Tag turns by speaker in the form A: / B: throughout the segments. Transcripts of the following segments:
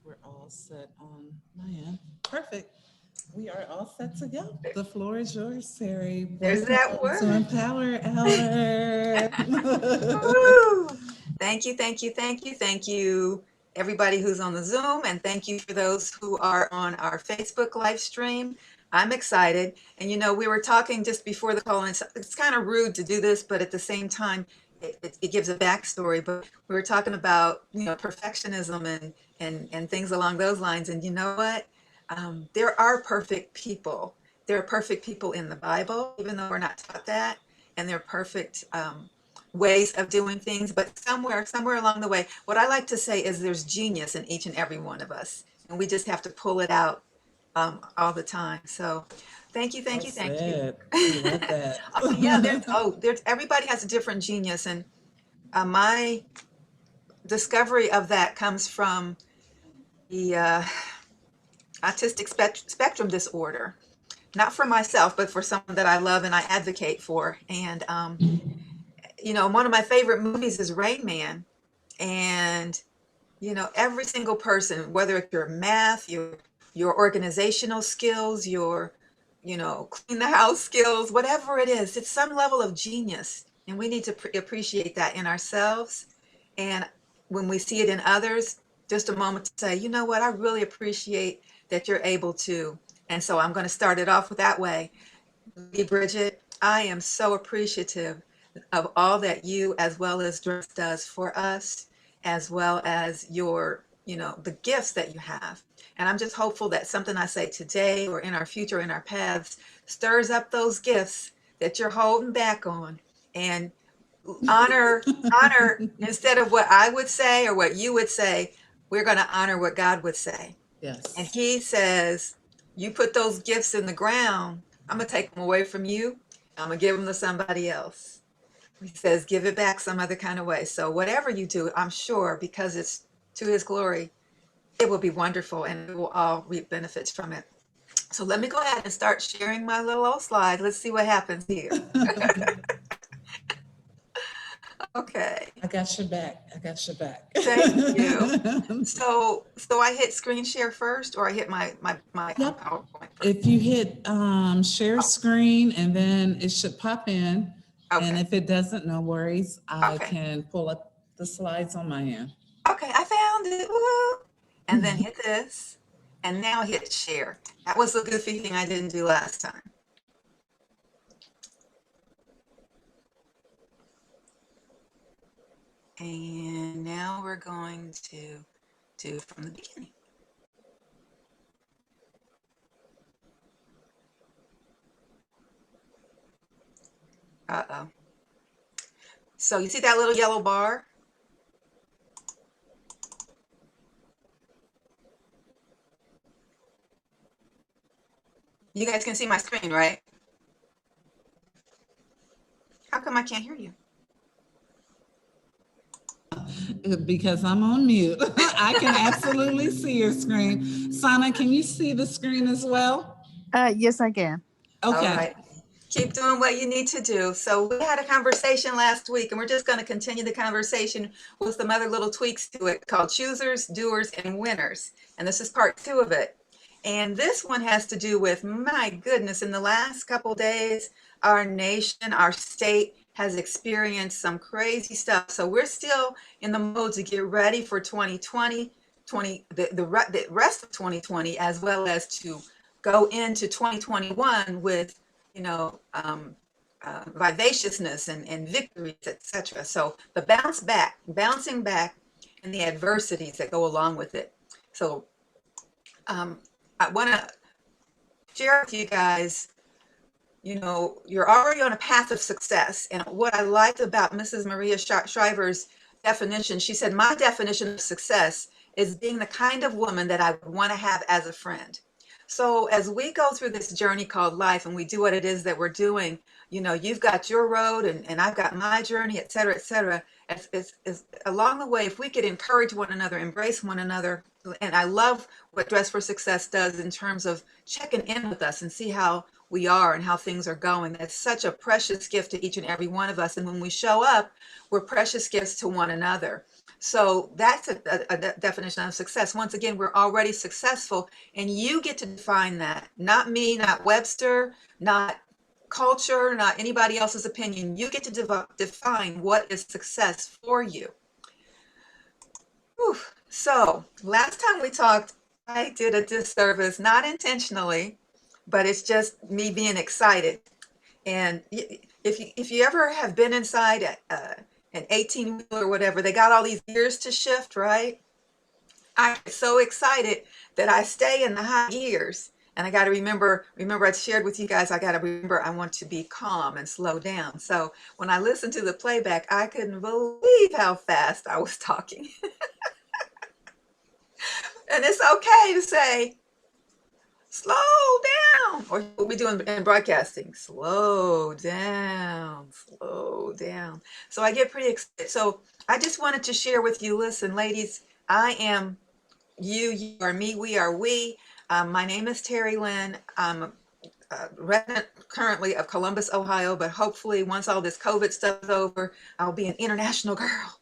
A: We're all set on my end. Perfect. We are all set to go. The floor is yours, Terry.
B: There's that
A: Welcome to
B: word.
A: Empower Hour.
B: Woo! Thank you, thank you, thank you, thank you, everybody who's on the Zoom, and thank you for those who are on our Facebook live stream. I'm excited. And we were talking just before the call, and it's kind of rude to do this, but at the same time, it gives a backstory. But we were talking about, perfectionism and things along those lines. And you know what? There are perfect people. There are perfect people in the Bible, even though we're not taught that. And they're perfect ways of doing things. But somewhere along the way, what I like to say is there's genius in each and every one of us. And we just have to pull it out all the time. So thank you,
A: Well
B: thank you, thank you.
A: said. I love that.
B: Oh yeah, there's everybody has a different genius, and my discovery of that comes from the autistic spectrum disorder. Not for myself, but for someone that I love and I advocate for. And one of my favorite movies is Rain Man, and every single person, whether it's your math, your organizational skills, your clean the house skills, whatever it is, it's some level of genius, and we need to appreciate that in ourselves. And when we see it in others, just a moment to say, you know what, I really appreciate that you're able to. And so I'm going to start it off with that way. Lady Bridget, I am so appreciative of all that you as well as Dress does for us, as well as the gifts that you have. And I'm just hopeful that something I say today or in our future, in our paths, stirs up those gifts that you're holding back on, and honor instead of what I would say or what you would say, we're going to honor what God would say. And
A: Yes.
B: he says, you put those gifts in the ground, I'm going to take them away from you. I'm going to give them to somebody else. He says, give it back some other kind of way. So whatever you do, I'm sure, because it's to his glory, it will be wonderful and we will all reap benefits from it. So let me go ahead and start sharing my little old slide. Let's see what happens here. Okay.
A: I got your back. I got your back.
B: Thank you. So I hit screen share first, or I hit my
A: Yep.
B: PowerPoint first.
A: If you hit share
B: Oh,
A: screen and then it should pop in. And
B: okay.
A: if it doesn't, no worries. I
B: Okay.
A: can pull up the slides on my end.
B: Okay. I found it. Woo! And then hit this, and now hit share. That was the goofy thing I didn't do last time. And now we're going to do from the beginning. Uh-oh. So you see that little yellow bar? You guys can see my screen, right? How come I can't hear you?
A: Because I'm on mute. I can absolutely see your screen. Sana, can you see the screen as well?
C: Yes, I can.
B: All
A: Okay.
B: right. Keep doing what you need to do. So we had a conversation last week, and we're just going to continue the conversation with some other little tweaks to it called choosers, doers, and winners. And this is part 2 of it. And this one has to do with, my goodness, in the last couple days, our nation, our state has experienced some crazy stuff. So we're still in the mode to get ready for 2020, the rest of 2020, as well as to go into 2021 with, vivaciousness and victories, etc. So the bouncing back, and the adversities that go along with it. So um, I want to share with you guys, you're already on a path of success. And what I liked about Mrs. Maria Shriver's definition, she said, my definition of success is being the kind of woman that I would want to have as a friend. So as we go through this journey called life, and we do what it is that we're doing, you've got your road, and I've got my journey, et cetera, et cetera. It's along the way, if we could encourage one another, embrace one another. And I love what Dress for Success does in terms of checking in with us and see how we are and how things are going. That's such a precious gift to each and every one of us. And when we show up, we're precious gifts to one another. So that's a definition of success. Once again, we're already successful, and you get to define that. Not me, not Webster, not culture, not anybody else's opinion. You get to define what is success for you. Whew. So last time we talked, I did a disservice, not intentionally, but it's just me being excited. And if you ever have been inside an 18-wheeler or whatever, they got all these gears to shift, right? I get so excited that I stay in the high gears. And I got to remember I shared with you guys, I got to remember I want to be calm and slow down. So when I listened to the playback, I couldn't believe how fast I was talking. And it's okay to say, slow down, or what we do in broadcasting, slow down, slow down. So I get pretty excited. So I just wanted to share with you, listen, ladies, I am you, you are me, we are we. My name is Terry Lynn. I'm a resident currently of Columbus, Ohio, but hopefully once all this COVID stuff is over, I'll be an international girl.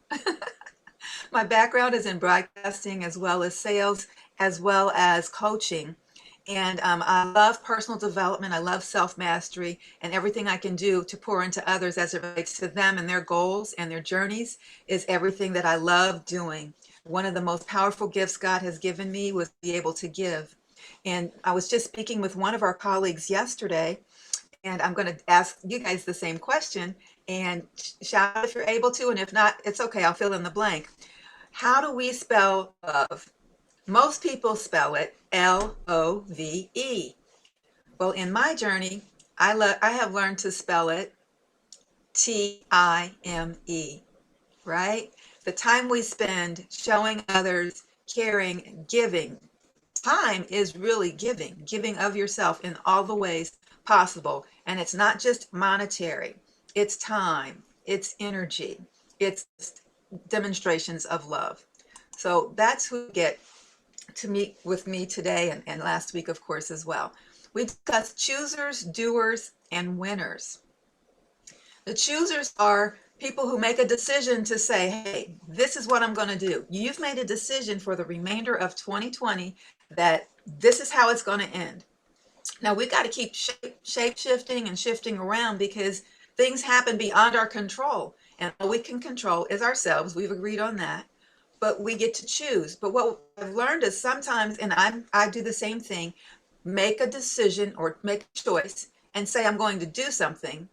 B: My background is in broadcasting as well as sales, as well as coaching. And I love personal development. I love self-mastery and everything I can do to pour into others as it relates to them and their goals and their journeys is everything that I love doing. One of the most powerful gifts God has given me was to be able to give. And I was just speaking with one of our colleagues yesterday, and I'm going to ask you guys the same question and shout out if you're able to, and if not, it's okay, I'll fill in the blank. How do we spell love? Most people spell it Love. Well, in my journey, I have learned to spell it Time, right? The time we spend showing others, caring, giving. Time is really giving of yourself in all the ways possible. And it's not just monetary, it's time, it's energy, it's demonstrations of love. So that's who you get to meet with me today and last week, of course, as well. We discussed choosers, doers, and winners. The choosers are people who make a decision to say, hey, this is what I'm going to do. You've made a decision for the remainder of 2020 that this is how it's going to end. Now, we got to keep shape shifting and shifting around because things happen beyond our control. And all we can control is ourselves. We've agreed on that. But we get to choose. But what I've learned is sometimes, and I do the same thing, make a decision or make a choice and say I'm going to do something,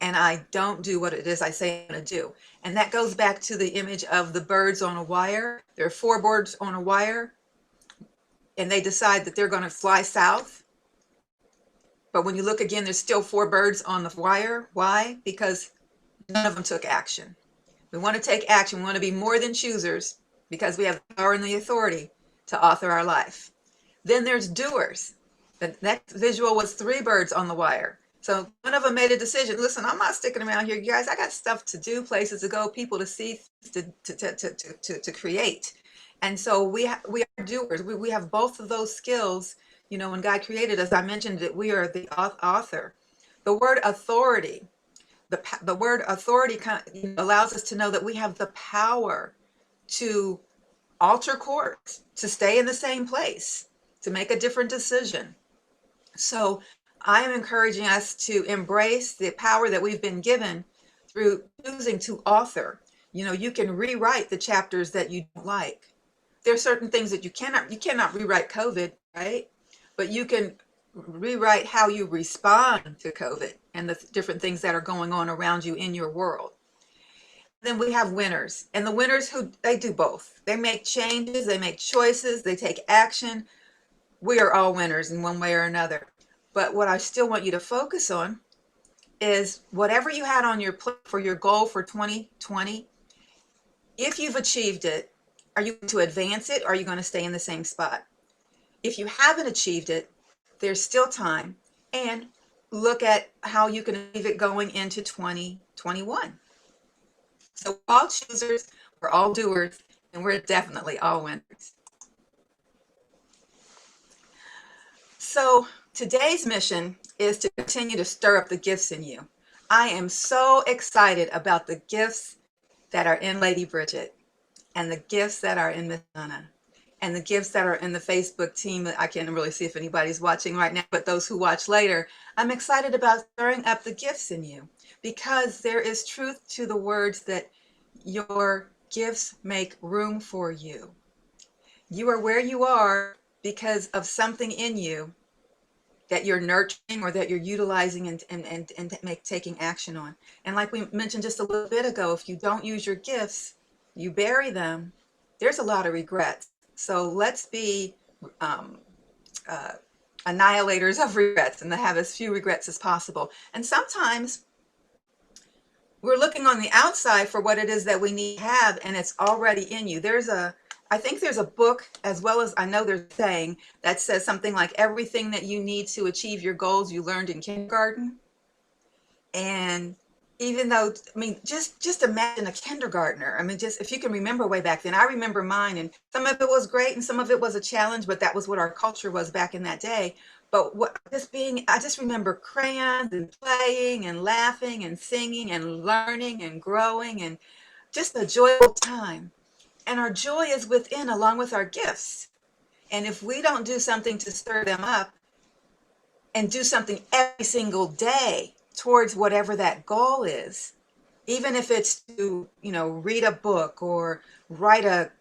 B: and I don't do what it is I say I'm going to do. And that goes back to the image of the birds on a wire. There are 4 birds on a wire, and they decide that they're going to fly south. But when you look again, there's still 4 birds on the wire. Why? Because none of them took action. We want to take action. We want to be more than choosers because we have the power and the authority to author our life. Then there's doers. The next visual was 3 birds on the wire. So one of them made a decision. Listen, I'm not sticking around here, you guys. I got stuff to do, places to go, people to see, to create. And so we are doers. We have both of those skills. You know, when God created us, I mentioned that we are the author. The word authority, the word authority allows us to know that we have the power to alter course, to stay in the same place, to make a different decision. So I am encouraging us to embrace the power that we've been given through choosing to author. You know, you can rewrite the chapters that you don't like. There are certain things that you cannot rewrite COVID, right? But you can rewrite how you respond to COVID and the different things that are going on around you in your world. Then we have winners, and the winners they do both. They make changes, they make choices, they take action. We are all winners in one way or another. But what I still want you to focus on is whatever you had on your plate for your goal for 2020, if you've achieved it, are you going to advance it or are you going to stay in the same spot? If you haven't achieved it, there's still time, and look at how you can leave it going into 2021. So we're all choosers, we're all doers, and we're definitely all winners. So today's mission is to continue to stir up the gifts in you. I am so excited about the gifts that are in Lady Bridget. and the gifts that are in Miss Anna, and the gifts that are in the Facebook team. I can't really see if anybody's watching right now, but those who watch later, I'm excited about stirring up the gifts in you, because there is truth to the words that your gifts make room for you. You are where you are because of something in you that you're nurturing or that you're utilizing and taking action on. And like we mentioned just a little bit ago, if you don't use your gifts, you bury them, there's a lot of regrets. So let's be um, uh, annihilators of regrets and to have as few regrets as possible. And sometimes we're looking on the outside for what it is that we need to have, and it's already in you. I think there's a book, as well as I know there's a saying that says something like everything that you need to achieve your goals you learned in kindergarten. And even though, I mean, just imagine a kindergartner. I mean, just if you can remember way back then, I remember mine, and some of it was great and some of it was a challenge, but that was what our culture was back in that day. But I just remember crayons and playing and laughing and singing and learning and growing and just a joyful time. And our joy is within, along with our gifts. And if we don't do something to stir them up and do something every single day towards whatever that goal is, even if it's to, read a book or write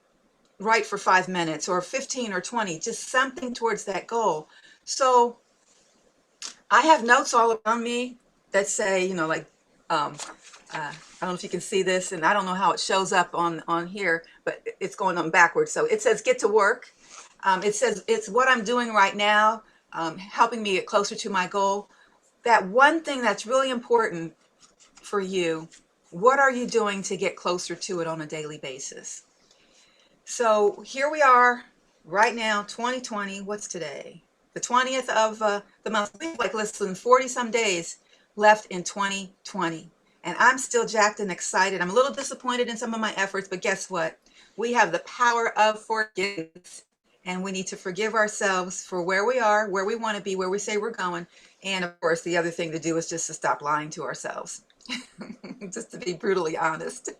B: for 5 minutes or 15 or 20, just something towards that goal. So I have notes all around me that say, I don't know if you can see this, and I don't know how it shows up on here, but it's going on backwards. So it says get to work. It says it's what I'm doing right now, helping me get closer to my goal. That one thing that's really important for you, what are you doing to get closer to it on a daily basis? So here we are right now, 2020. What's today? The 20th of the month. We have like less than 40 some days left in 2020. And I'm still jacked and excited. I'm a little disappointed in some of my efforts, but guess what? We have the power of forgiveness. And we need to forgive ourselves for where we are, where we want to be, where we say we're going. And of course, the other thing to do is just to stop lying to ourselves, just to be brutally honest.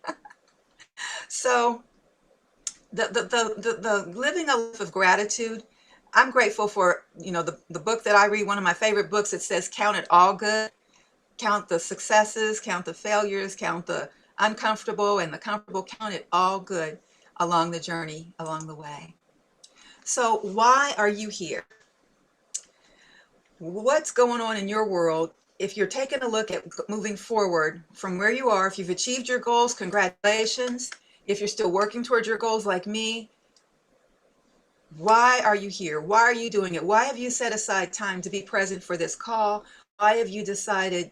B: So the living a life of gratitude, I'm grateful for, the book that I read, one of my favorite books, it says, count it all good. Count the successes, count the failures, count the uncomfortable and the comfortable, count it all good along the journey, along the way. So why are you here? What's going on in your world? If you're taking a look at moving forward from where you are, if you've achieved your goals, congratulations. If you're still working towards your goals like me, why are you here? Why are you doing it? Why have you set aside time to be present for this call? Why have you decided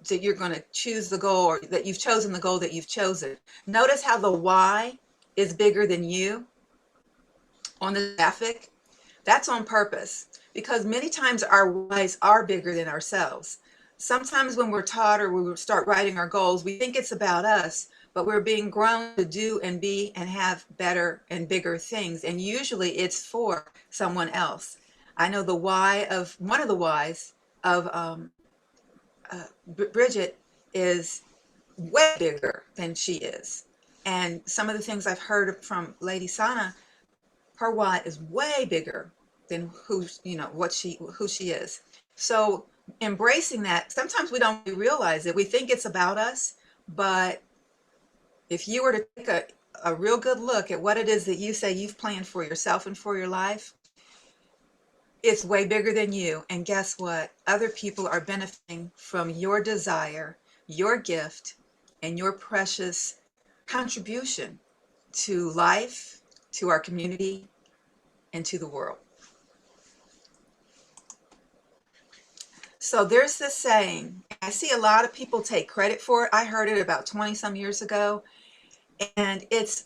B: that you're going to choose the goal, or that you've chosen the goal that you've chosen? Notice how the why is bigger than you on the graphic. That's on purpose, because many times our whys are bigger than ourselves. Sometimes when we're taught or we start writing our goals, we think it's about us, but we're being grown to do and be and have better and bigger things. And usually it's for someone else. I know one of the whys of Bridget is way bigger than she is. And some of the things I've heard from Lady Sana, her why is way bigger than who she is. So embracing that, sometimes we don't realize it. We think it's about us, but if you were to take a real good look at what it is that you say you've planned for yourself and for your life, it's way bigger than you. And guess what? Other people are benefiting from your desire, your gift, and your precious contribution to life, to our community, and to the world. So there's this saying, I see a lot of people take credit for it. I heard it about 20 some years ago, and it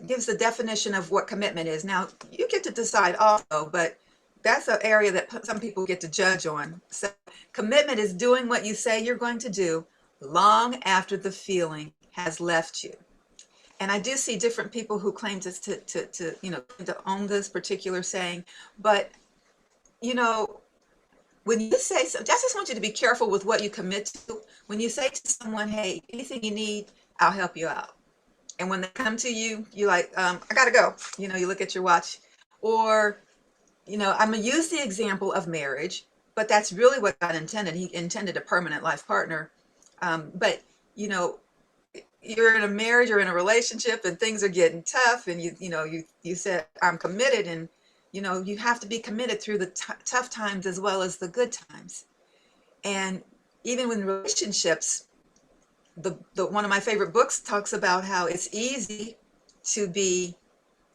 B: gives the definition of what commitment is. Now, you get to decide also, but that's an area that some people get to judge on. So commitment is doing what you say you're going to do long after the feeling has left you. And I do see different people who claim to own this particular saying, but when you say so, I just want you to be careful with what you commit to. When you say to someone, hey, anything you need, I'll help you out. And when they come to you, you like, I gotta go. You look at your watch. Or, I'm gonna use the example of marriage, but that's really what God intended. He intended a permanent life partner. But you know, you're in a marriage or in a relationship and things are getting tough, and you said I'm committed, and you have to be committed through the tough times as well as the good times. And even with relationships, the one of my favorite books talks about how it's easy to be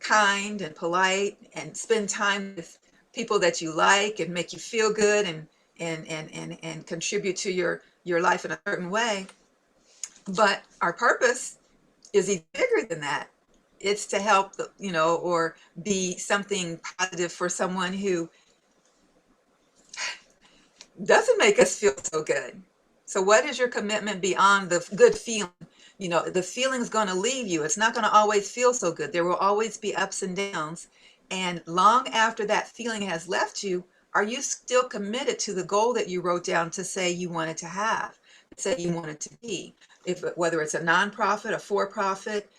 B: kind and polite and spend time with people that you like and make you feel good and contribute to your life in a certain way. But our purpose is even bigger than that. It's to help, or be something positive for someone who doesn't make us feel so good. So what is your commitment beyond the good feeling? The feeling's going to leave you. It's not going to always feel so good. There will always be ups and downs. And long after that feeling has left you, are you still committed to the goal that you wrote down to say you wanted to have, to say you wanted to be? Whether it's a nonprofit, a for-profit,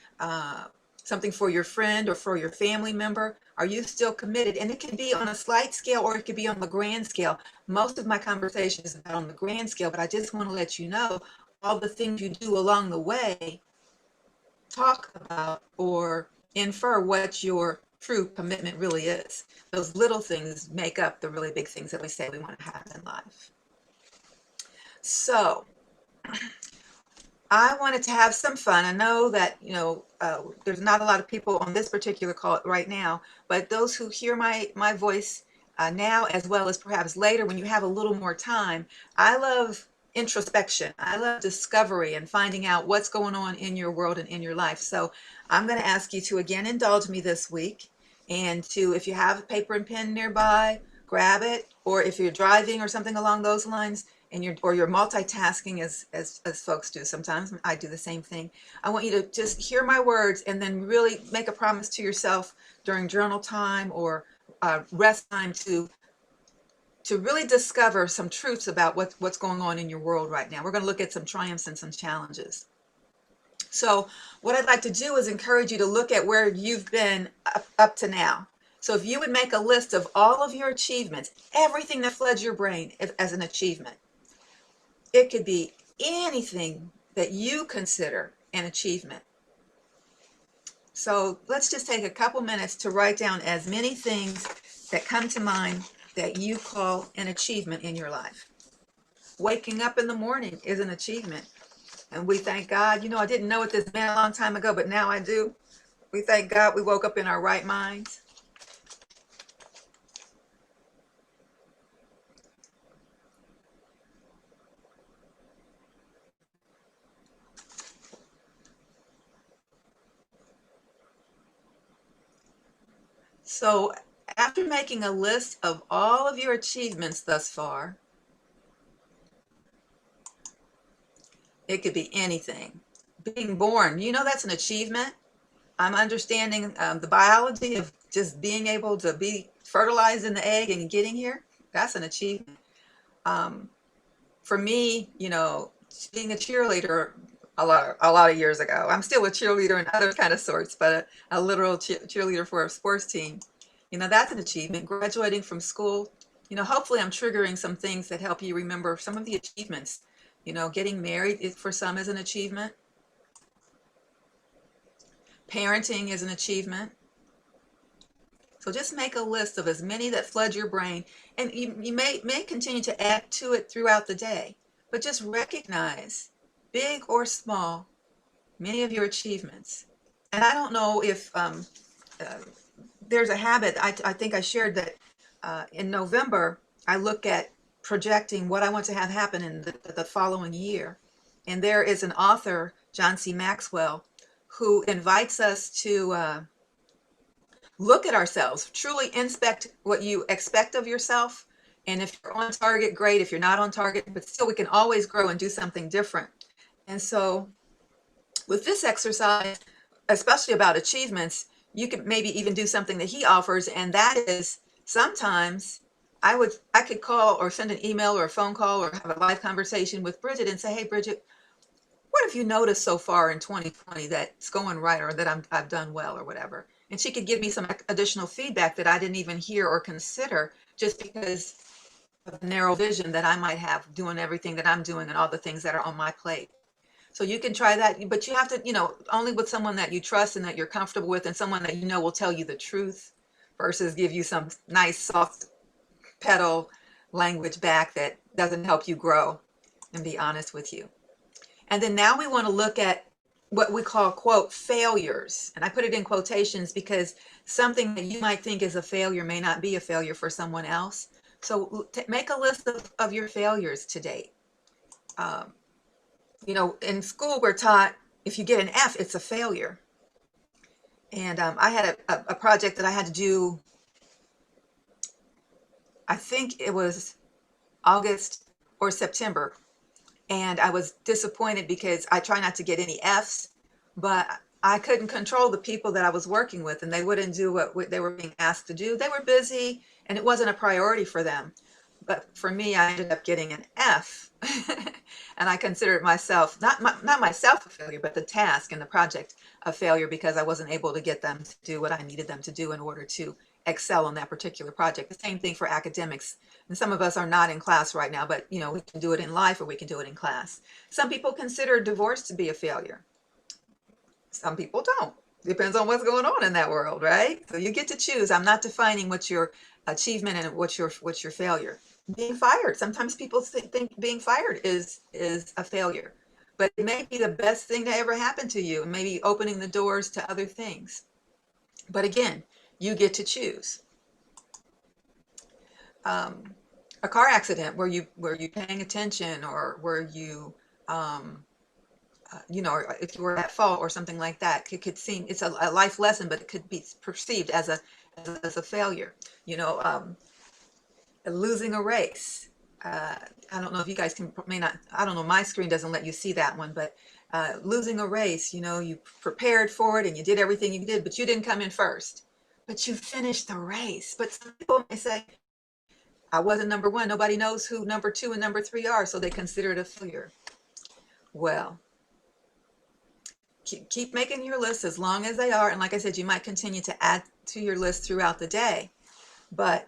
B: something for your friend or for your family member, are you still committed? And it can be on a slight scale or it could be on the grand scale. Most of my conversation is about on the grand scale, but I just want to let you know all the things you do along the way talk about or infer what your true commitment really is. Those little things make up the really big things that we say we want to have in life. So I wanted to have some fun. I know that, there's not a lot of people on this particular call right now, but those who hear my voice now, as well as perhaps later when you have a little more time, I love introspection. I love discovery and finding out what's going on in your world and in your life. So I'm going to ask you to again indulge me this week, and to, if you have a paper and pen nearby, grab it, or if you're driving or something along those lines, and you're multitasking as folks do sometimes. I do the same thing. I want you to just hear my words and then really make a promise to yourself during journal time or rest time to really discover some truths about what's going on in your world right now. We're going to look at some triumphs and some challenges. So what I'd like to do is encourage you to look at where you've been up to now. So if you would make a list of all of your achievements, everything that floods your brain as an achievement. It could be anything that you consider an achievement. So let's just take a couple minutes to write down as many things that come to mind that you call an achievement in your life. Waking up in the morning is an achievement. And we thank God. I didn't know what this meant a long time ago, but now I do. We thank God we woke up in our right minds. So after making a list of all of your achievements thus far, it could be anything. Being born, that's an achievement. I'm understanding the biology of just being able to be fertilized in the egg and getting here. That's an achievement. For me, being a cheerleader a lot of years ago. I'm still a cheerleader in other kind of sorts, but a literal cheerleader for a sports team. That's an achievement. Graduating from school, hopefully I'm triggering some things that help you remember some of the achievements. Getting married for some is an achievement. Parenting is an achievement. So just make a list of as many that flood your brain, and you may continue to add to it throughout the day, but just recognize, big or small, many of your achievements. And I don't know if there's a habit, I think I shared that in November, I look at projecting what I want to have happen in the following year. And there is an author, John C. Maxwell, who invites us to look at ourselves, truly inspect what you expect of yourself. And if you're on target, great. If you're not on target, but still we can always grow and do something different. And so with this exercise, especially about achievements, you can maybe even do something that he offers. And that is sometimes I could call or send an email or a phone call or have a live conversation with Bridget and say, hey, Bridget, what have you noticed so far in 2020 that's going right, or that I've done well, or whatever? And she could give me some additional feedback that I didn't even hear or consider, just because of the narrow vision that I might have doing everything that I'm doing and all the things that are on my plate. So you can try that, but you have to, only with someone that you trust and that you're comfortable with, and someone that will tell you the truth, versus give you some nice soft pedal language back that doesn't help you grow and be honest with you. And then now we want to look at what we call, quote, failures. And I put it in quotations because something that you might think is a failure may not be a failure for someone else. So make a list of your failures to date. In school, we're taught if you get an F, it's a failure. And I had a project that I had to do, I think it was August or September. And I was disappointed because I try not to get any Fs, but I couldn't control the people that I was working with, and they wouldn't do what they were being asked to do. They were busy, and it wasn't a priority for them. But for me, I ended up getting an F. And I considered myself, not myself a failure, but the task and the project a failure, because I wasn't able to get them to do what I needed them to do in order to excel on that particular project. The same thing for academics. And some of us are not in class right now, but we can do it in life, or we can do it in class. Some people consider divorce to be a failure. Some people don't. Depends on what's going on in that world, right? So you get to choose. I'm not defining what's your achievement and what's your failure. Being fired. Sometimes people think being fired is a failure, but it may be the best thing that ever happened to you, and maybe opening the doors to other things. But again, you get to choose. A car accident where you paying attention, or where you or if you were at fault or something like that, it could seem it's a life lesson, but it could be perceived as a failure. Losing a race. I don't know if you guys may not. I don't know. My screen doesn't let you see that one, but losing a race. You prepared for it and you did everything you did, but you didn't come in first. But you finished the race. But some people may say, I wasn't number one. Nobody knows who number two and number three are, so they consider it a failure. Well, keep making your list as long as they are. And like I said, you might continue to add to your list throughout the day. But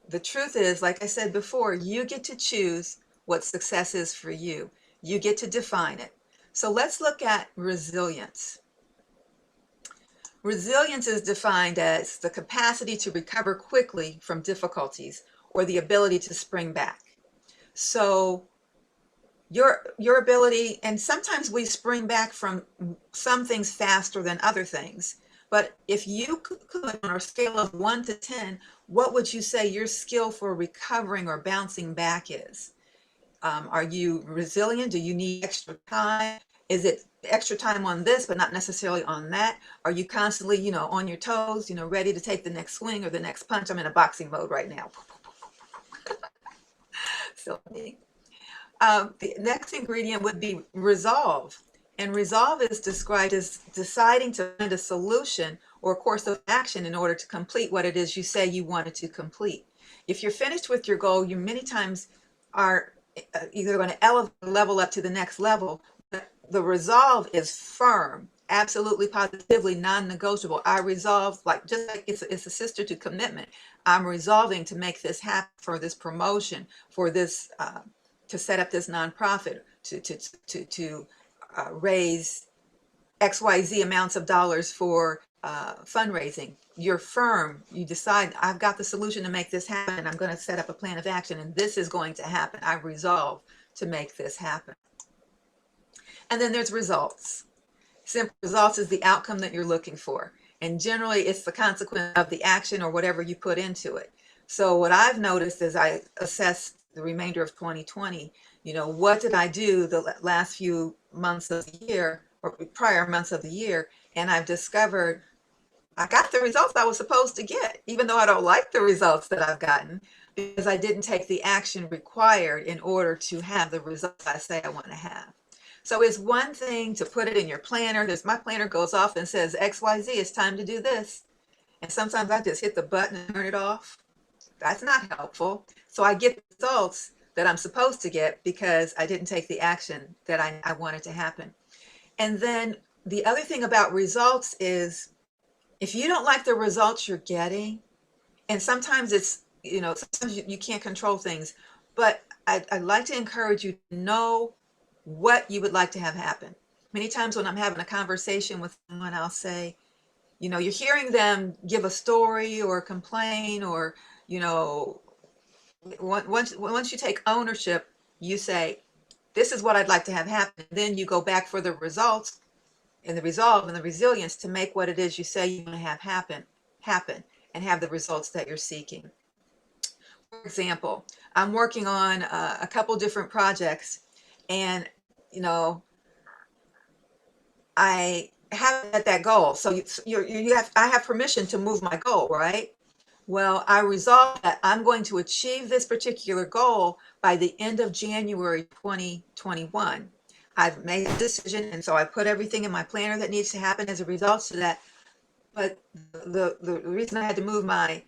B: the truth is, like I said before, you get to choose what success is for you. You get to define it. So let's look at resilience. Resilience is defined as the capacity to recover quickly from difficulties, or the ability to spring back. So your ability, and sometimes we spring back from some things faster than other things. But if you could, on a scale of 1 to 10, what would you say your skill for recovering or bouncing back is? Are you resilient? Do you need extra time? Is it extra time on this, but not necessarily on that? Are you constantly, on your toes, ready to take the next swing or the next punch? I'm in a boxing mode right now. So the next ingredient would be resolve. And resolve is described as deciding to find a solution or a course of action in order to complete what it is you say you wanted to complete. If you're finished with your goal, you many times are either going to level up to the next level. But the resolve is firm, absolutely, positively, non-negotiable. I resolve, just like it's a sister to commitment. I'm resolving to make this happen, for this promotion, for this to set up this nonprofit, to raise XYZ amounts of dollars for fundraising. You're firm. You decide, I've got the solution to make this happen. I'm going to set up a plan of action, and this is going to happen. I resolve to make this happen. And then there's results. Simple results is the outcome that you're looking for. And generally, it's the consequence of the action or whatever you put into it. So what I've noticed as I assess the remainder of 2020, what did I do the last few months of the year, or prior months of the year, and I've discovered I got the results I was supposed to get, even though I don't like the results that I've gotten, because I didn't take the action required in order to have the results I say I want to have. So it's one thing to put it in your planner. My planner goes off and says, XYZ, it's time to do this. And sometimes I just hit the button and turn it off. That's not helpful. So I get the results that I'm supposed to get because I didn't take the action that I wanted to happen. And then the other thing about results is if you don't like the results you're getting, and sometimes it's, sometimes you can't control things, but I'd like to encourage you to know what you would like to have happen. Many times when I'm having a conversation with someone, I'll say, you're hearing them give a story or complain, or, you know, once you take ownership, you say, this is what I'd like to have happen. Then you go back for the results and the resolve and the resilience to make what it is you say you want to have happen and have the results that you're seeking. For example, I'm working on a couple different projects, and I haven't met that goal. So I have permission to move my goal, right? Well, I resolved that I'm going to achieve this particular goal by the end of January 2021. I've made a decision, and so I put everything in my planner that needs to happen as a result to that. But the reason I had to move my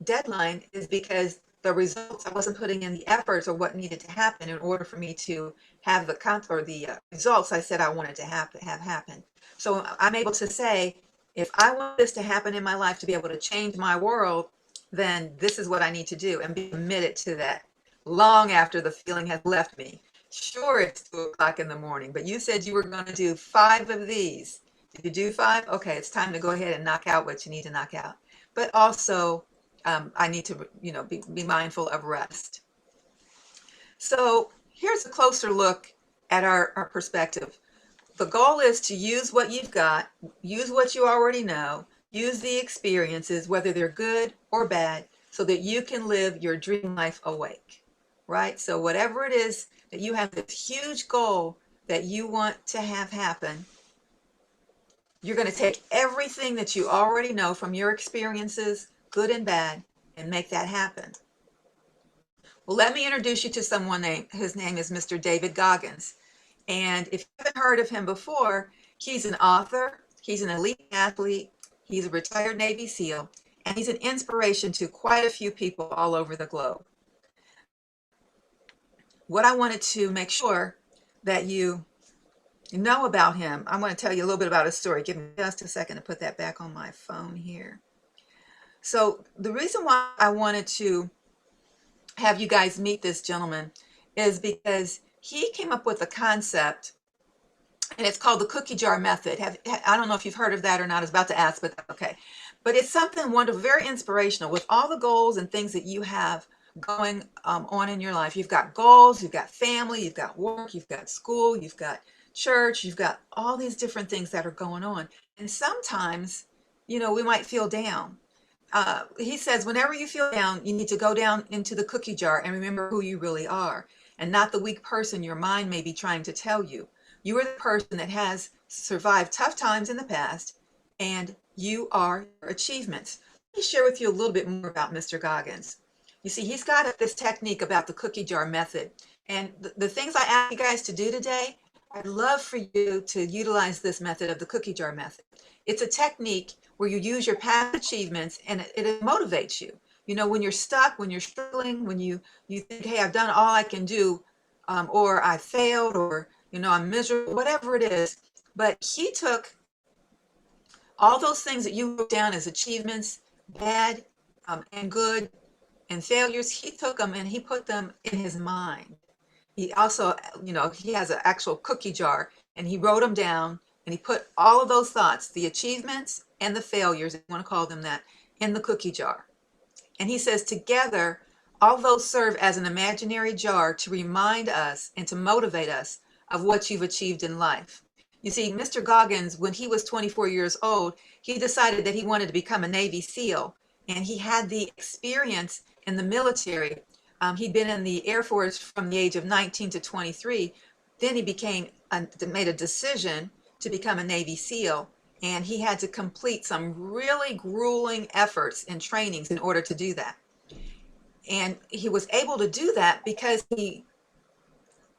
B: deadline is because the results, I wasn't putting in the efforts or what needed to happen in order for me to have the results I said I wanted to have happen. So I'm able to say, if I want this to happen in my life, to be able to change my world, then this is what I need to do, and be committed to that long after the feeling has left me. Sure, it's 2 o'clock in the morning, but you said you were going to do 5 of these. Did you do 5? Okay, it's time to go ahead and knock out what you need to knock out. But also, I need to, be mindful of rest. So here's a closer look at our perspective. The goal is to use what you've got, use what you already know, use the experiences, whether they're good or bad, so that you can live your dream life awake, right? So whatever it is that you have, this huge goal that you want to have happen, you're going to take everything that you already know from your experiences, good and bad, and make that happen. Well, let me introduce you to someone his name is Mr. David Goggins. And if you haven't heard of him before, he's an author, he's an elite athlete, he's a retired Navy SEAL, and he's an inspiration to quite a few people all over the globe. What I wanted to make sure that you know about him, I want to tell you a little bit about his story. Give me just a second to put that back on my phone here. So the reason why I wanted to have you guys meet this gentleman is because he came up with a concept, and it's called the cookie jar method. I don't know if you've heard of that or not. I was about to ask, but okay. But it's something wonderful, very inspirational. With all the goals and things that you have going on in your life, you've got goals, you've got family, you've got work, you've got school, you've got church, you've got all these different things that are going on. And sometimes, we might feel down. He says, whenever you feel down, you need to go down into the cookie jar and remember who you really are, and not the weak person your mind may be trying to tell you. You are the person that has survived tough times in the past, and you are your achievements. Let me share with you a little bit more about Mr. Goggins. You see, he's got this technique about the cookie jar method. And the things I ask you guys to do today, I'd love for you to utilize this method of the cookie jar method. It's a technique where you use your past achievements, and it motivates you. When you're stuck, when you're struggling, when you think, hey, I've done all I can do, or I failed, or, I'm miserable, whatever it is. But he took all those things that you wrote down as achievements, bad and good and failures, he took them and he put them in his mind. He also, he has an actual cookie jar, and he wrote them down, and he put all of those thoughts, the achievements and the failures, if you want to call them that, in the cookie jar. And he says together, all those serve as an imaginary jar to remind us and to motivate us of what you've achieved in life. You see, Mr. Goggins, when he was 24 years old, he decided that he wanted to become a Navy SEAL, and he had the experience in the military. He'd been in the Air Force from the age of 19 to 23. Then he made a decision to become a Navy SEAL, and he had to complete some really grueling efforts and trainings in order to do that. And he was able to do that because he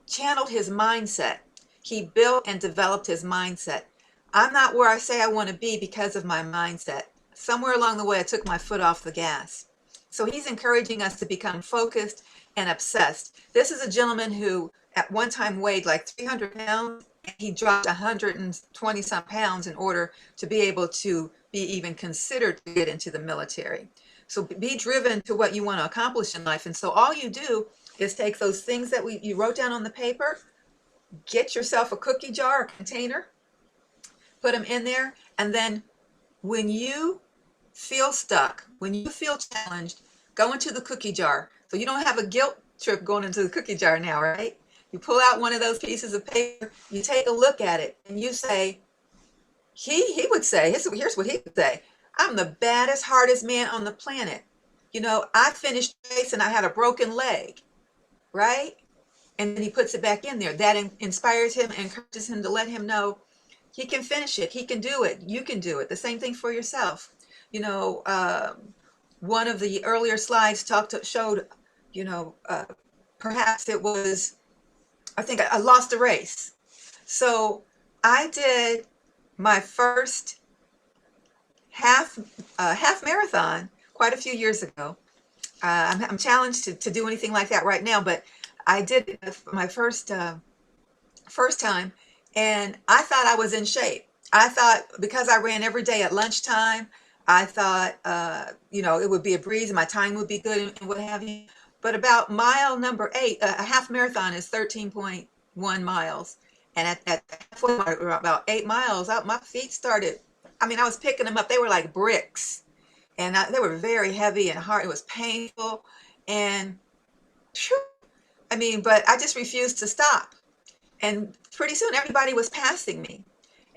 B: channeled his mindset. He built and developed his mindset. I'm not where I say I want to be because of my mindset. Somewhere along the way, I took my foot off the gas. So he's encouraging us to become focused and obsessed. This is a gentleman who at one time weighed like 300 pounds, He dropped 120 some pounds in order to be able to be even considered to get into the military. So be driven to what you want to accomplish in life. And so all you do is take those things that you wrote down on the paper, get yourself a cookie jar or container, put them in there, and then when you feel stuck, when you feel challenged, go into the cookie jar. So you don't have a guilt trip going into the cookie jar now, right? You pull out one of those pieces of paper, you take a look at it, and you say, he would say, here's what he would say: I'm the baddest, hardest man on the planet. I finished the race and I had a broken leg, right? And then he puts it back in there. That inspires him, encourages him to let him know he can finish it. He can do it. You can do it. The same thing for yourself. One of the earlier slides showed, perhaps it was, I think I lost a race. So I did my first half marathon quite a few years ago. I'm challenged to do anything like that right now, but I did it my first time, and I thought I was in shape. I thought because I ran every day at lunchtime, I thought it would be a breeze and my time would be good and what have you. But about mile number 8, a half marathon is 13.1 miles, and at halfway, about 8 miles out, my feet started. I mean, I was picking them up. They were like bricks, and they were very heavy and hard. It was painful, and but I just refused to stop. And pretty soon, everybody was passing me,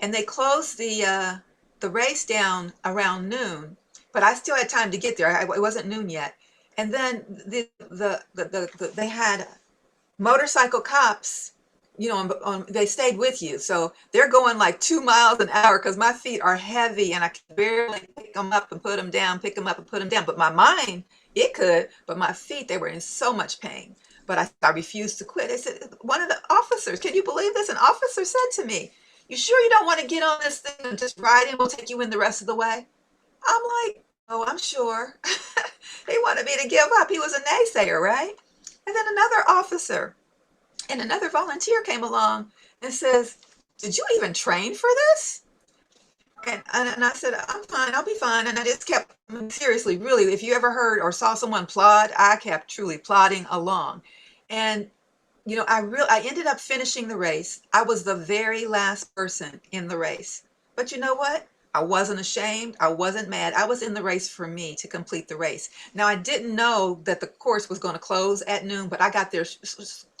B: and they closed the race down around noon. But I still had time to get there. It wasn't noon yet. And then they had motorcycle cops. They stayed with you, so they're going like 2 miles an hour because my feet are heavy and I can barely pick them up and put them down, pick them up and put them down. But my mind, it could, but my feet, they were in so much pain. But I refused to quit. They said, one of the officers, can you believe this? An officer said to me, "You sure you don't want to get on this thing and just ride in? We'll take you in the rest of the way." I'm like, "Oh, I'm sure." He wanted me to give up. He was a naysayer, right? And then another officer and another volunteer came along and says, "Did you even train for this?" And I said, "I'm fine, I'll be fine." And I just kept, seriously, really, if you ever heard or saw someone plod, I kept truly plodding along. And, I ended up finishing the race. I was the very last person in the race. But you know what? I wasn't ashamed. I wasn't mad. I was in the race for me to complete the race. Now, I didn't know that the course was going to close at noon, but I got there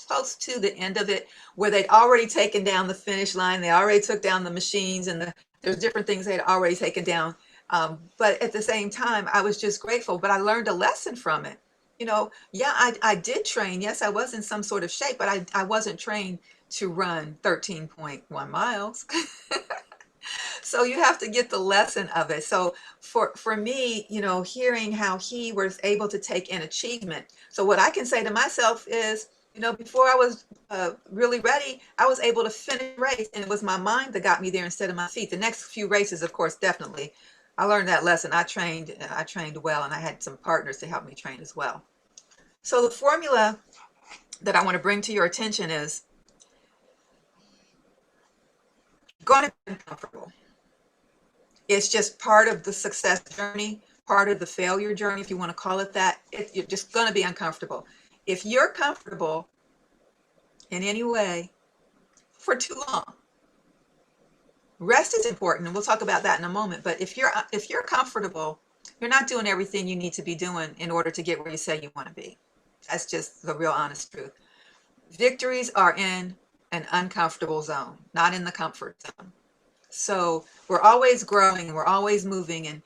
B: close to the end of it where they'd already taken down the finish line. They already took down the machines and there's different things they'd already taken down. But at the same time, I was just grateful. But I learned a lesson from it. Yeah, I did train. Yes, I was in some sort of shape, but I wasn't trained to run 13.1 miles. So you have to get the lesson of it. So for me, hearing how he was able to take an achievement. So what I can say to myself is, before I was really ready, I was able to finish the race, and it was my mind that got me there instead of my feet. The next few races, of course, definitely, I learned that lesson. I trained well, and I had some partners to help me train as well. So the formula that I want to bring to your attention is going to be uncomfortable. It's just part of the success journey, part of the failure journey, if you want to call it that. You're just going to be uncomfortable. If you're comfortable in any way for too long, rest is important, and we'll talk about that in a moment. But if you're comfortable, you're not doing everything you need to be doing in order to get where you say you want to be. That's just the real honest truth. Victories are in an uncomfortable zone, not in the comfort zone. So we're always growing and we're always moving. And,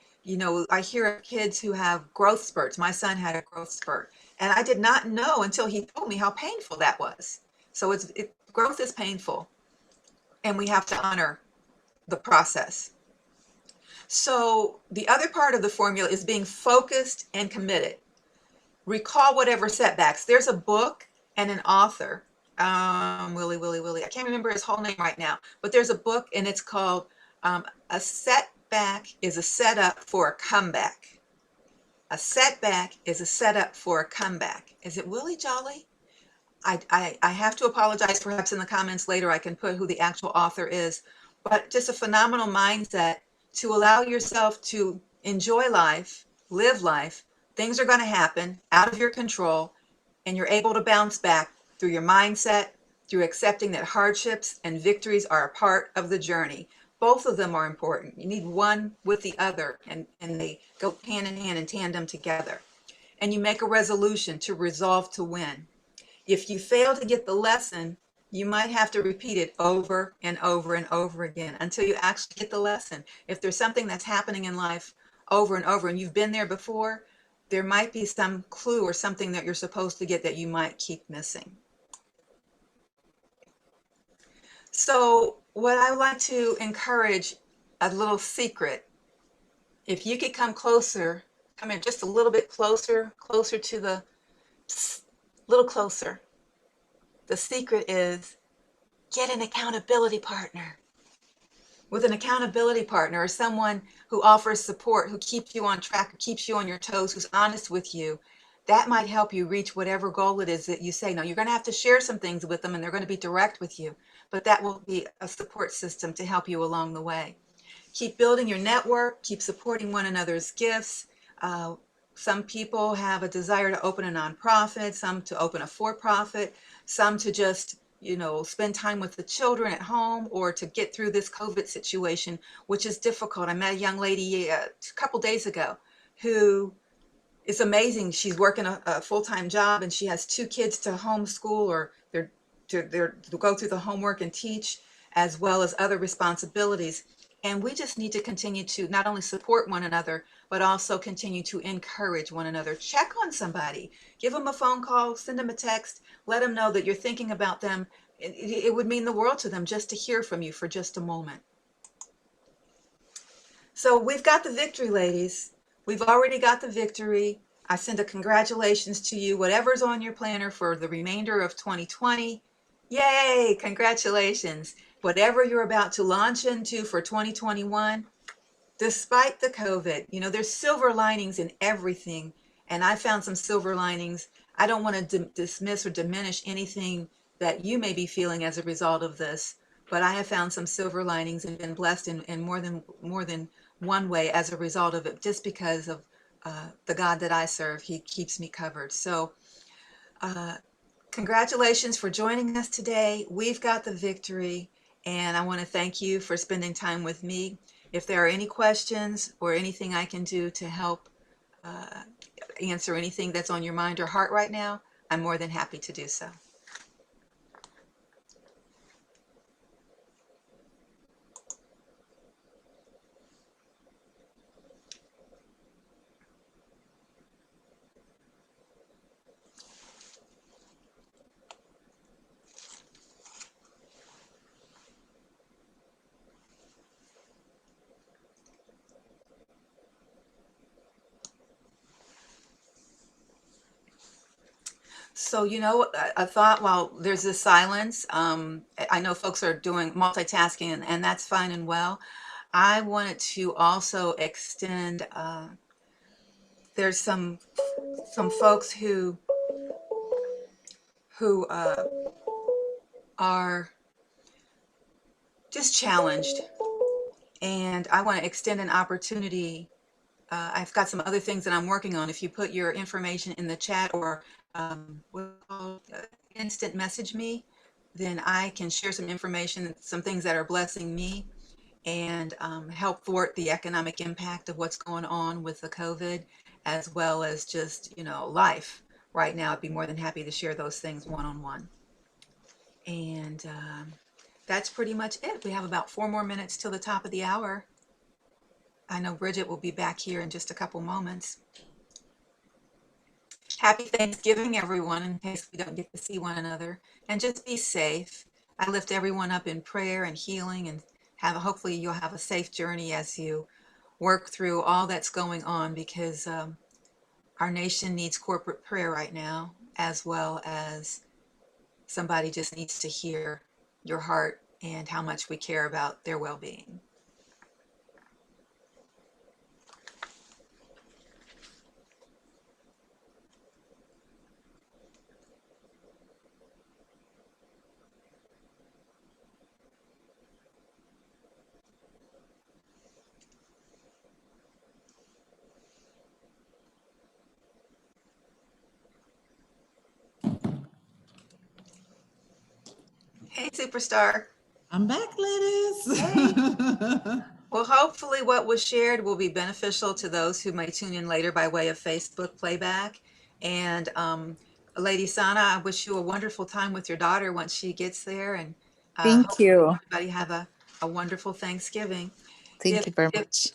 B: I hear of kids who have growth spurts. My son had a growth spurt, and I did not know until he told me how painful that was. So growth is painful, and we have to honor the process. So the other part of the formula is being focused and committed. Recall whatever setbacks. There's a book and an author, Willie. I can't remember his whole name right now, but there's a book and it's called A Setback is a Setup for a Comeback. A setback is a setup for a comeback. Is it Willie Jolly? I have to apologize. Perhaps in the comments later, I can put who the actual author is, but just a phenomenal mindset to allow yourself to enjoy life, live life. Things are going to happen out of your control, and you're able to bounce back through your mindset, through accepting that hardships and victories are a part of the journey. Both of them are important. You need one with the other, and they go hand in hand in tandem together. And you make a resolution to resolve to win. If you fail to get the lesson, you might have to repeat it over and over and over again until you actually get the lesson. If there's something that's happening in life over and over and you've been there before, there might be some clue or something that you're supposed to get that you might keep missing. So, what I would like to encourage, a little secret, if you could come closer, come in just a little bit closer, closer to the, little closer. The secret is get an accountability partner. With an accountability partner or someone who offers support, who keeps you on track, who keeps you on your toes, who's honest with you, that might help you reach whatever goal it is that you say. Now, you're going to have to share some things with them and they're going to be direct with you, but that will be a support system to help you along the way. Keep building your network, keep supporting one another's gifts. Uh, some people have a desire to open a nonprofit, some to open a for-profit, some to just, spend time with the children at home or to get through this COVID situation, which is difficult. I met a young lady a couple days ago who is amazing. She's working a full-time job and she has two kids to homeschool or to go through the homework and teach, as well as other responsibilities. And we just need to continue to not only support one another, but also continue to encourage one another. Check on somebody, give them a phone call, send them a text, let them know that you're thinking about them. It would mean the world to them just to hear from you for just a moment. So we've got the victory, ladies. We've already got the victory. I send a congratulations to you, whatever's on your planner for the remainder of 2020. Yay, congratulations. Whatever you're about to launch into for 2021, despite the COVID, there's silver linings in everything. And I found some silver linings. I don't want to dismiss or diminish anything that you may be feeling as a result of this, but I have found some silver linings and been blessed in more than one way as a result of it, just because of the God that I serve. He keeps me covered. So congratulations for joining us today. We've got the victory, and I want to thank you for spending time with me. If there are any questions or anything I can do to help answer anything that's on your mind or heart right now, I'm more than happy to do so. So, I thought while there's this silence, I know folks are doing multitasking, and that's fine and well. I wanted to also extend, there's some folks who are just challenged, and I want to extend an opportunity. I've got some other things that I'm working on. If you put your information in the chat or instant message me, then I can share some information, some things that are blessing me, and help thwart the economic impact of what's going on with the COVID, as well as just, life right now. I'd be more than happy to share those things one-on-one. And that's pretty much it. We have about 4 more minutes till the top of the hour. I know Bridget will be back here in just a couple moments. Happy Thanksgiving, everyone, in case we don't get to see one another. And just be safe. I lift everyone up in prayer and healing, and hopefully you'll have a safe journey as you work through all that's going on, because our nation needs corporate prayer right now, as well as somebody just needs to hear your heart and how much we care about their well-being. Hey, superstar.
A: I'm back, ladies.
B: Hey. Well, hopefully what was shared will be beneficial to those who may tune in later by way of Facebook playback. And Lady Sana, I wish you a wonderful time with your daughter once she gets there. And
C: Thank
B: hope
C: you.
B: everybody have a wonderful Thanksgiving.
C: Thank
B: If
C: you very
B: if
C: much.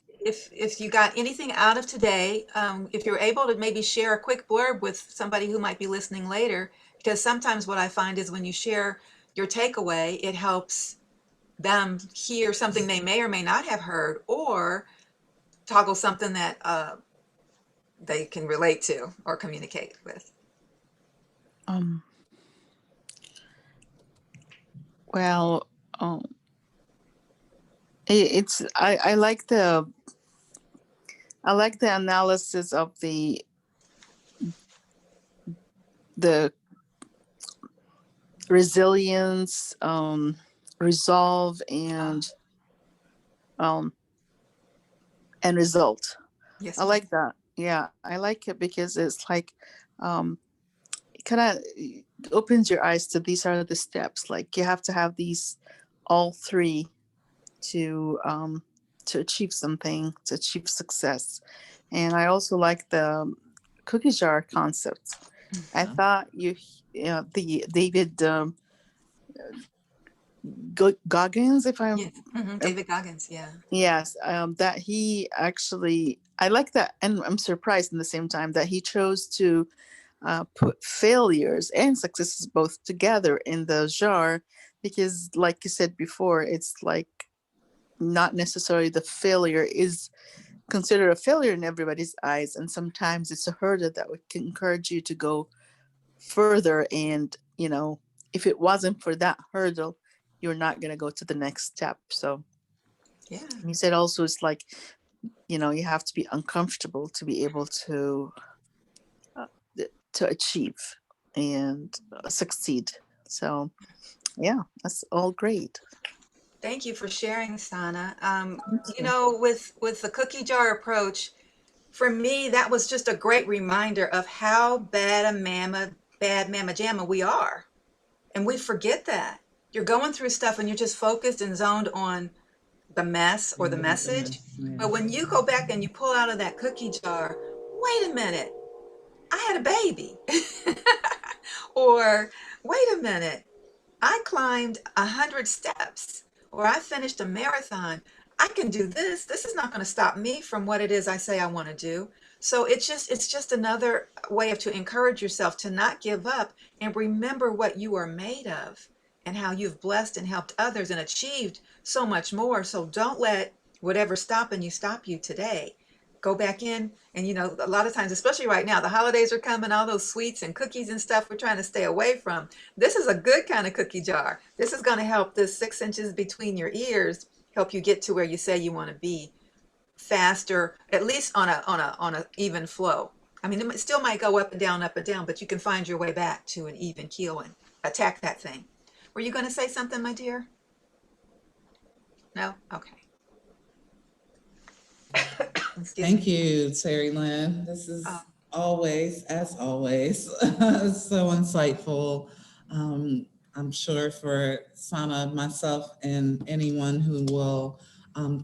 B: if you got anything out of today, if you're able to maybe share a quick blurb with somebody who might be listening later, because sometimes what I find is when you share your takeaway, it helps them hear something they may or may not have heard, or toggle something that they can relate to or communicate with.
C: Um, well, it's I like the analysis of the resilience, resolve, um and result.
B: Yes,
C: I
B: ma'am.
C: like that. Yeah, I like it because it's like it kind of opens your eyes to these are the steps. Like you have to have these all three to achieve something, to achieve success. And I also like the cookie jar concept. I
B: Mhm.
C: thought the David Goggins, if I'm
B: Yes. David Goggins. Yeah.
C: yes, that he actually I like that, and I'm surprised in the same time that he chose to put failures and successes both together in the jar, because, like you said before, it's like not necessarily the failure is considered a failure in everybody's eyes, and sometimes it's a hurdle that would encourage you to go further. And if it wasn't for that hurdle, you're not going to go to the next step. So
B: Yeah.
C: you said also it's like you have to be uncomfortable to be able uh, to achieve and succeed. So yeah, that's all great.
B: Thank you for sharing, Sana.
C: Thank you.
B: With the cookie jar approach, for me, that was just a great reminder of how bad mama jamma we are. And we forget that. You're going through stuff and you're just focused and zoned on the mess or the message. But when you go back and you pull out of that cookie jar, wait a minute, I had a baby. Or wait a minute, I climbed 100 steps, or I finished a marathon. I can do this. This is not going to stop me from what it is I say I want to do. So it's just another way of to encourage yourself to not give up and remember what you are made of and how you've blessed and helped others and achieved so much more. So don't let whatever's stopping you stop you today. Go back in, and a lot of times, especially right now, the holidays are coming, all those sweets and cookies and stuff we're trying to stay away from. This is a good kind of cookie jar. This is going to help this 6 inches between your ears help you get to where you say you want to be faster, at least on a even flow. I mean, it still might go up and down, but you can find your way back to an even keel and attack that thing. Were you going to say something, my dear? No? Okay. Excuse
A: Thank
B: me.
A: you, Terry Lynn. This
B: Uh,
A: is always, as always, so insightful. Um, I'm sure for Sana, myself, and anyone who will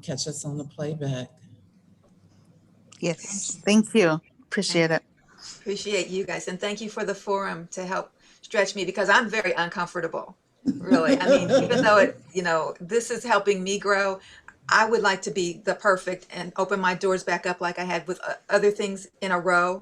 A: catch us on the playback.
B: thank
C: Yes,
B: you.
C: thank you.
B: Thank
C: Appreciate
B: you.
C: it.
B: Appreciate you guys. And thank you for the forum to help stretch me because I'm very uncomfortable, really. I mean, even though this is helping me grow, I would like to be the perfect and open my doors back up like I had with other things in a row.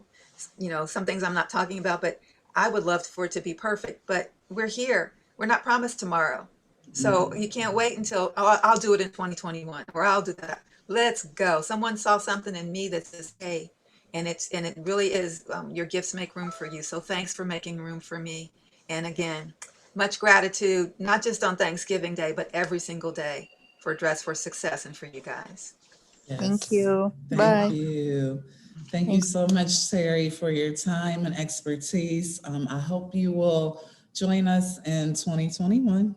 B: Some things I'm not talking about, but I would love for it to be perfect. But we're here. We're not promised tomorrow. So you can't wait until, oh, I'll do it in 2021 or I'll do that. Let's go. Someone saw something in me that says, hey, and it really is, your gifts make room for you. So thanks for making room for me. And again, much gratitude, not just on Thanksgiving Day, but every single day for Dress for Success and for you guys.
C: Thank
A: Yes,
C: you.
A: thank
C: Bye.
A: you. Thank you
C: Thanks.
A: so much, Terry, for your time and expertise. I hope you will join us in 2021.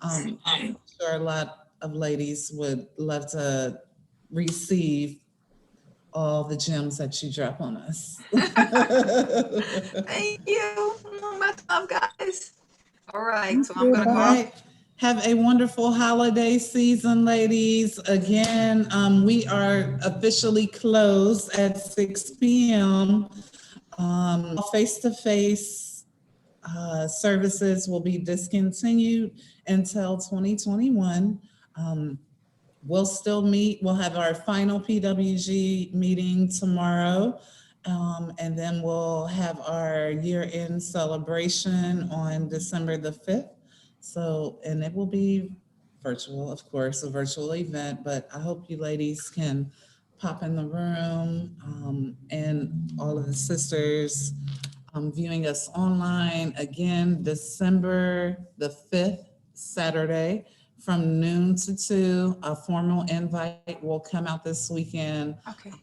A: I'm sure a lot of ladies would love to receive all the gems that you drop on us.
B: Thank you. Much love, guys. All All right,
C: Thank
B: so I'm
C: you.
B: gonna
A: All
B: go
C: Bye.
B: off.
A: right. Have a wonderful holiday season, ladies. Again, we are officially closed at 6 p.m. Face-to-face services will be discontinued until 2021. We'll still meet. We'll have our final PWG meeting tomorrow. And then we'll have our year-end celebration on December the 5th. So, and it will be virtual, of course, a virtual event, but I hope you ladies can pop in the room, and all of the sisters viewing us online again, December the 5th, Saturday, from noon to 2. A formal invite will come out this weekend.
B: Okay.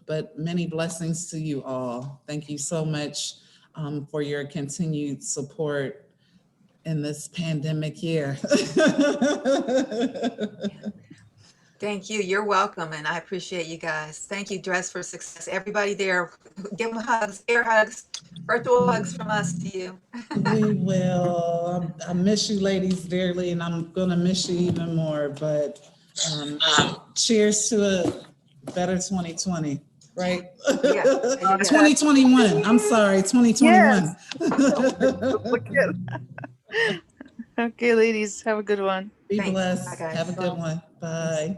A: But many blessings to you all. Thank you so much for your continued support in this pandemic year.
B: Thank you. You're welcome, and I appreciate you guys. Thank you, Dress for Success. Everybody there, give them hugs, air hugs, virtual hugs from us to you.
A: We will. I miss you ladies dearly, and I'm gonna miss you even more, but cheers to a better 2020, right?
B: Yeah. Yes.
A: 2021, I'm sorry, 2021.
C: Yes. Look at- Okay, ladies, have a good one.
A: Be
B: Thanks. Bye,
A: blessed. Have a
B: guys.
A: good one. Bye.